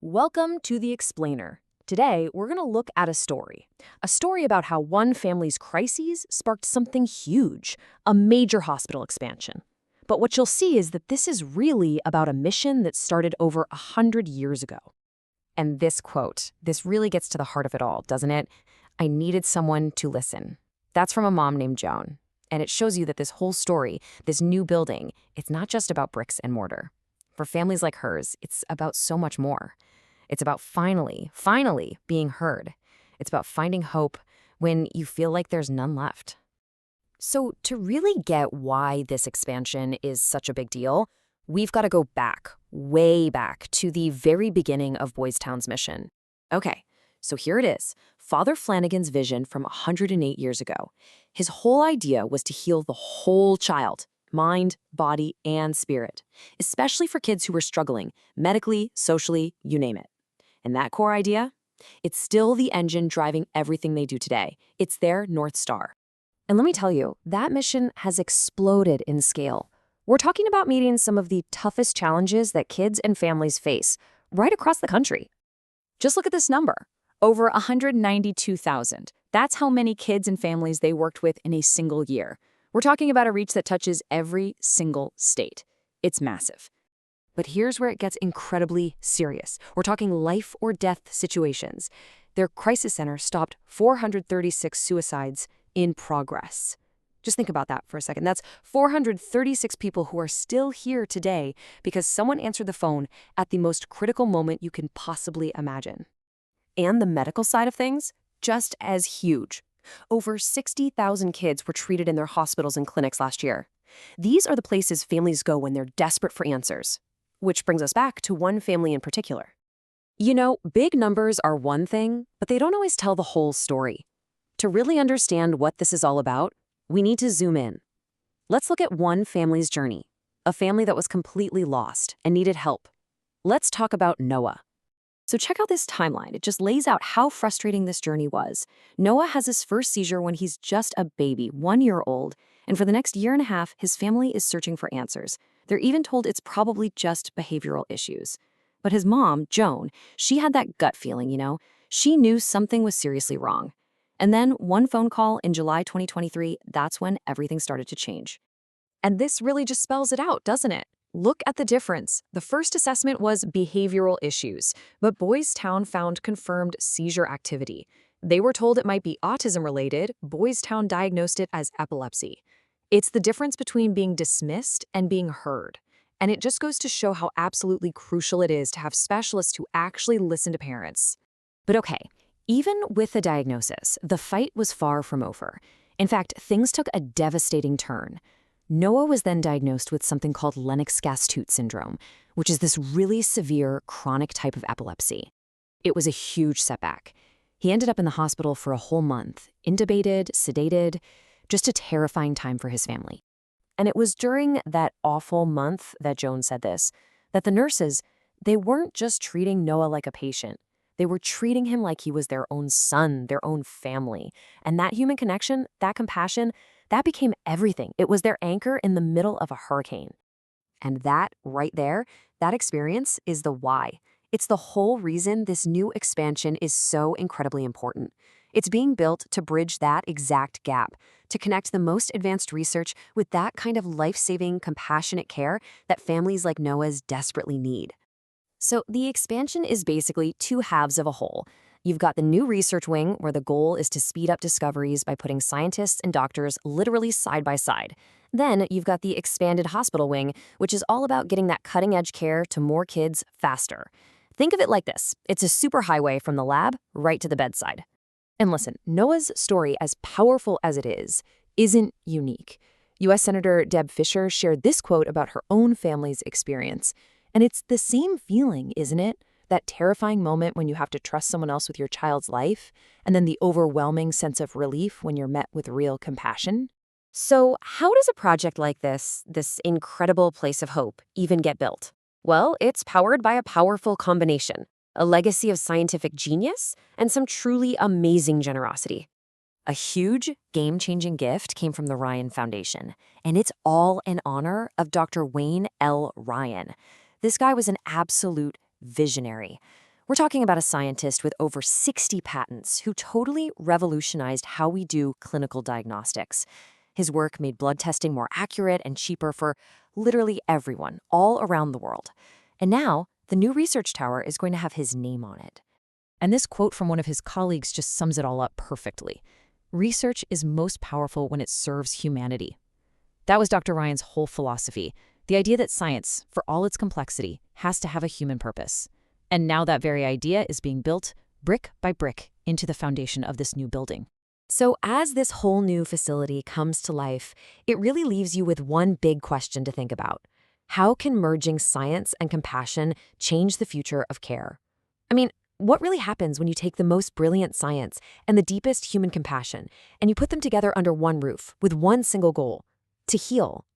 Welcome to The Explainer. Today, we're going to look at a story about how one family's crises sparked something huge, a major hospital expansion. But what you'll see is that this is really about a mission that started over 100 years ago. And this quote, this really gets to the heart of it all, doesn't it? I needed someone to listen. That's from a mom named Joan. And it shows you that this whole story, this new building, it's not just about bricks and mortar. For families like hers, it's about so much more. It's about finally being heard. It's about finding hope when you feel like there's none left. So to really get why this expansion is such a big deal, we've got to go back, way back, to the very beginning of Boys Town's mission. Okay, so here it is, Father Flanagan's vision from 108 years ago. His whole idea was to heal the whole child, mind, body, and spirit, especially for kids who were struggling, medically, socially, you name it. And that core idea? It's still the engine driving everything they do today. It's their North Star. And let me tell you, that mission has exploded in scale. We're talking about meeting some of the toughest challenges that kids and families face right across the country. Just look at this number, over 192,000. That's how many kids and families they worked with in a single year. We're talking about a reach that touches every single state. It's massive. But here's where it gets incredibly serious. We're talking life or death situations. Their crisis center stopped 436 suicides in progress. Just think about that for a second. That's 436 people who are still here today because someone answered the phone at the most critical moment you can possibly imagine. And the medical side of things, just as huge. Over 60,000 kids were treated in their hospitals and clinics last year. These are the places families go when they're desperate for answers. Which brings us back to one family in particular. You know, big numbers are one thing, but they don't always tell the whole story. To really understand what this is all about, we need to zoom in. Let's look at one family's journey, a family that was completely lost and needed help. Let's talk about Noah. So check out this timeline. It just lays out how frustrating this journey was. Noah has his first seizure when he's just a baby, 1 year old, and for the next year and a half, his family is searching for answers. They're even told it's probably just behavioral issues. But his mom, Joan, she had that gut feeling, you know? She knew something was seriously wrong. And then one phone call in July 2023, that's when everything started to change. And this really just spells it out, doesn't it? Look at the difference. The first assessment was behavioral issues, but Boys Town found confirmed seizure activity. They were told it might be autism-related. Boys Town diagnosed it as epilepsy. It's the difference between being dismissed and being heard. And it just goes to show how absolutely crucial it is to have specialists who actually listen to parents. But okay, even with the diagnosis, the fight was far from over. In fact, things took a devastating turn. Noah was then diagnosed with something called Lennox-Gastaut syndrome, which is this really severe chronic type of epilepsy. It was a huge setback. He ended up in the hospital for a whole month, intubated, sedated, just a terrifying time for his family. And it was during that awful month that Joan said this, that the nurses, they weren't just treating Noah like a patient. They were treating him like he was their own son, their own family. And that human connection, that compassion, that became everything. It was their anchor in the middle of a hurricane. And that, right there, that experience is the why. It's the whole reason this new expansion is so incredibly important. It's being built to bridge that exact gap, to connect the most advanced research with that kind of life-saving, compassionate care that families like Noah's desperately need. So the expansion is basically two halves of a whole. You've got the new research wing, where the goal is to speed up discoveries by putting scientists and doctors literally side by side. Then you've got the expanded hospital wing, which is all about getting that cutting-edge care to more kids faster. Think of it like this. It's a superhighway from the lab right to the bedside. And listen, Noah's story, as powerful as it is, isn't unique. U.S. Senator Deb Fischer shared this quote about her own family's experience. And it's the same feeling, isn't it? That terrifying moment when you have to trust someone else with your child's life, and then the overwhelming sense of relief when you're met with real compassion. So how does a project like this incredible place of hope, even get built? Well, it's powered by a powerful combination. A legacy of scientific genius, and some truly amazing generosity. A huge, game-changing gift came from the Ryan Foundation, and it's all in honor of Dr. Wayne L. Ryan. This guy was an absolute visionary. We're talking about a scientist with over 60 patents who totally revolutionized how we do clinical diagnostics. His work made blood testing more accurate and cheaper for literally everyone, all around the world. And now, the new research tower is going to have his name on it. And this quote from one of his colleagues just sums it all up perfectly. Research is most powerful when it serves humanity. That was Dr. Ryan's whole philosophy, the idea that science, for all its complexity, has to have a human purpose. And now that very idea is being built, brick by brick, into the foundation of this new building. So as this whole new facility comes to life, it really leaves you with one big question to think about. How can merging science and compassion change the future of care? I mean, what really happens when you take the most brilliant science and the deepest human compassion, and you put them together under one roof with one single goal: to heal,